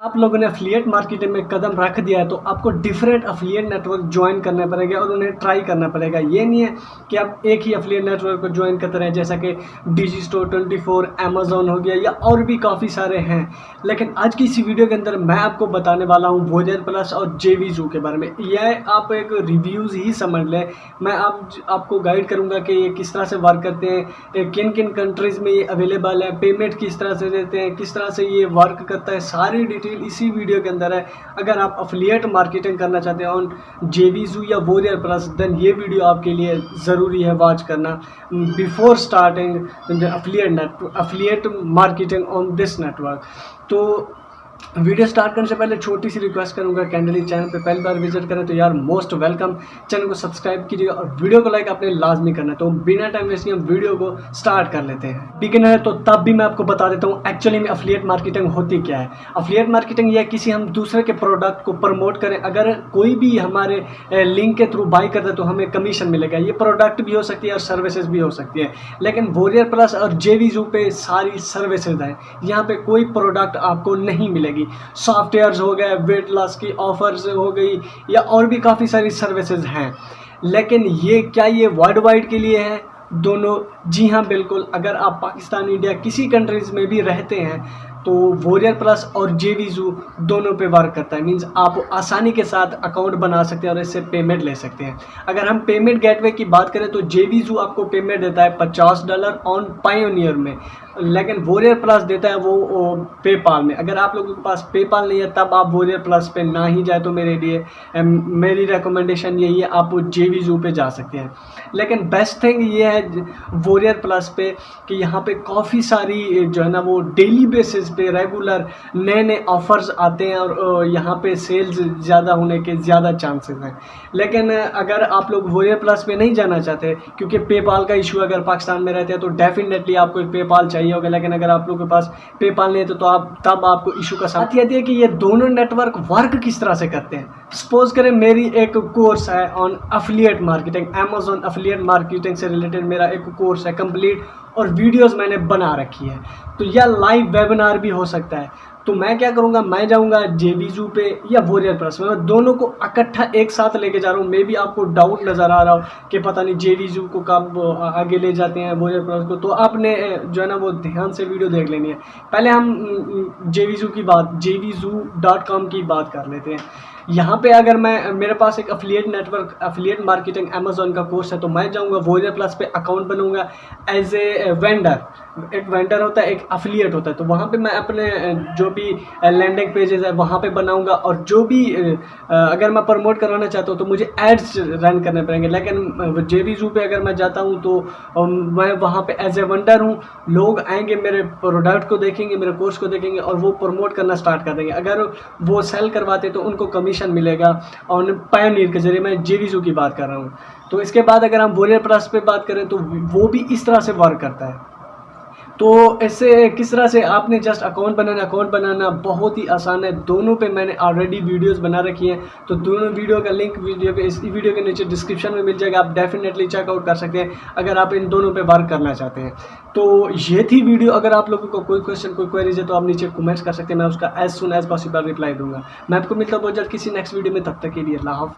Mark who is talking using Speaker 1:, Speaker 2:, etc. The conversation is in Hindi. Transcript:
Speaker 1: आप लोगों ने अफिलिएट मार्केटिंग में कदम रख दिया है तो आपको डिफरेंट अफिलिएट नेटवर्क ज्वाइन करना पड़ेगा और उन्हें ट्राई करना पड़ेगा। ये नहीं है कि आप एक ही अफिलिएट नेटवर्क को ज्वाइन करते रहें, जैसा कि डिजिस्टोर 24, अमेजोन हो गया या और भी काफ़ी सारे हैं। लेकिन आज की इसी वीडियो के अंदर मैं आपको बताने वाला हूँ वॉरियर प्लस और जेवीजू के बारे में। यह आप एक रिव्यूज़ ही समझ लें। मैं आपको गाइड करूँगा कि ये किस तरह से वर्क करते हैं, किन किन कंट्रीज़ में ये अवेलेबल है, पेमेंट किस तरह से देते हैं, किस तरह से ये वर्क करता है, सारी डिटेल इसी वीडियो के अंदर है। अगर आप अफिलिएट मार्केटिंग करना चाहते हैं ऑन जेवीजू या वॉरियर प्लस, देन ये वीडियो आपके लिए ज़रूरी है वॉच करना before starting affiliate marketing on this network. तो वीडियो स्टार्ट करने से पहले छोटी सी रिक्वेस्ट करूंगा, कैंडली चैनल पे पहली बार विजिट करें तो यार मोस्ट वेलकम। चैनल को सब्सक्राइब कीजिएगा और वीडियो को लाइक आपने लाजमी करना है। तो बिना टाइम वेस्ट हम वीडियो को स्टार्ट कर लेते हैं। बिगिनर है तो तब भी मैं आपको बता देता हूँ एक्चुअली में अफिलिएट मार्केटिंग होती क्या है। अफिलिएट मार्केटिंग यह किसी हम दूसरे के प्रोडक्ट को प्रमोट करें। अगर कोई भी हमारे लिंक के थ्रू बाई करता है तो हमें कमीशन मिलेगा। ये प्रोडक्ट भी हो सकती है और सर्विसेज भी हो सकती है। लेकिन वॉरियर प्लस और जेवीजू पे सारी सर्विसेज हैं, यहाँ पे कोई प्रोडक्ट आपको नहीं मिलेगी। सॉफ्टवेयर्स हो गए, वेट लॉस की ऑफर्स हो गई या और भी काफ़ी सारी सर्विसेज हैं। लेकिन ये वर्ल्ड वाइड के लिए है दोनों? जी हाँ बिल्कुल। अगर आप पाकिस्तान, इंडिया किसी कंट्रीज़ में भी रहते हैं तो वॉरियर प्लस और जेवीजू दोनों पे वर्क करता है। मींस आप आसानी के साथ अकाउंट बना सकते हैं और इससे पेमेंट ले सकते हैं। अगर हम पेमेंट गेटवे की बात करें तो जेवीजू आपको पेमेंट देता है $50 ऑन पायोनियर में, लेकिन वॉरियर प्लस देता है वो पेपाल में। अगर आप लोगों के पास पेपाल नहीं है तब आप वॉरियर प्लस पे ना ही जाए तो मेरी रिकमेंडेशन यही है, आप जेवीजू पे जा सकते हैं। लेकिन बेस्ट थिंग ये है वॉरियर प्लस पे कि यहाँ पे काफ़ी सारी जो है ना वो डेली बेसिस पे रेगुलर नए नए ऑफर्स आते हैं और यहाँ पे सेल्स ज़्यादा होने के ज़्यादा चांसेस हैं। लेकिन अगर आप लोग वॉरियर प्लस पे नहीं जाना चाहते, क्योंकि पेपाल का इशू, अगर पाकिस्तान में रहते हैं तो डेफिनेटली आपको एक पेपाल चाहिए होगा। लेकिन अगर आप लोगों के पास पेपाल नहीं है तो तब आपको इशू का साथ आती है कि ये दोनों नेटवर्क वर्क किस तरह से करते हैं। सपोज करें मेरी एक कोर्स है on affiliate marketing, Amazon affiliate marketing से रिलेटेड मेरा एक कोर्स है कंप्लीट और वीडियोस मैंने बना रखी है। तो यह लाइव वेबिनार भी हो सकता है। तो मैं क्या करूँगा, मैं जाऊँगा जेवीजू पे या वॉरियर प्लस में, मैं दोनों को इकट्ठा एक साथ लेके जा रहा हूँ। मे बी आपको डाउट नज़र आ रहा हो कि पता नहीं जेवीजू को कब आगे ले जाते हैं वॉरियर प्लस को, तो आपने जो है ना वो ध्यान से वीडियो देख लेनी है। पहले हम जेवीजू.com की बात कर लेते हैं। यहाँ पे अगर मेरे पास एक affiliate network, affiliate marketing Amazon का कोर्स है, तो मैं जाऊँगा वॉरियर प्लस पे अकाउंट बनूंगा एज ए वेंडर। एक वेंडर होता है, एक अफिलिएट होता है। तो वहाँ पे मैं अपने जो भी लैंडिंग पेजेस है वहाँ पे बनाऊंगा और जो भी अगर मैं प्रमोट करवाना चाहता हूँ तो मुझे एड्स रन करने पड़ेंगे। लेकिन जेवीजू पे अगर मैं जाता हूँ तो मैं वहाँ पे एज ए वेंडर हूँ। लोग आएंगे, मेरे प्रोडक्ट को देखेंगे, मेरे कोर्स को देखेंगे और वो प्रमोट करना स्टार्ट कर देंगे। अगर वो सेल करवाते तो उनको कमीशन मिलेगा और पायोनियर के जरिए। मैं जेवीजू की बात कर रहा हूँ। तो इसके बाद अगर हम वॉरियर प्लस पे बात करें तो वो भी इस तरह से वर्क करता है। तो इससे किस तरह से आपने जस्ट अकाउंट बनाना बहुत ही आसान है। दोनों पे मैंने ऑलरेडी वीडियोस बना रखी हैं, तो दोनों वीडियो का लिंक इस वीडियो के नीचे डिस्क्रिप्शन में मिल जाएगा। आप डेफिनेटली चेकआउट कर सकते हैं अगर आप इन दोनों पे वर्क करना चाहते हैं। तो ये थी वीडियो। अगर आप लोगों को कोई क्वेश्चन, कोई क्वेरीज है तो आप नीचे कमेंट्स कर सकते हैं, मैं उसका as soon as possible reply दूंगा। मैं आपको मिलता हूँ बहुत जल्द किसी नेक्स्ट वीडियो में। तब तक के लिए अल्लाह हाफ़िज़।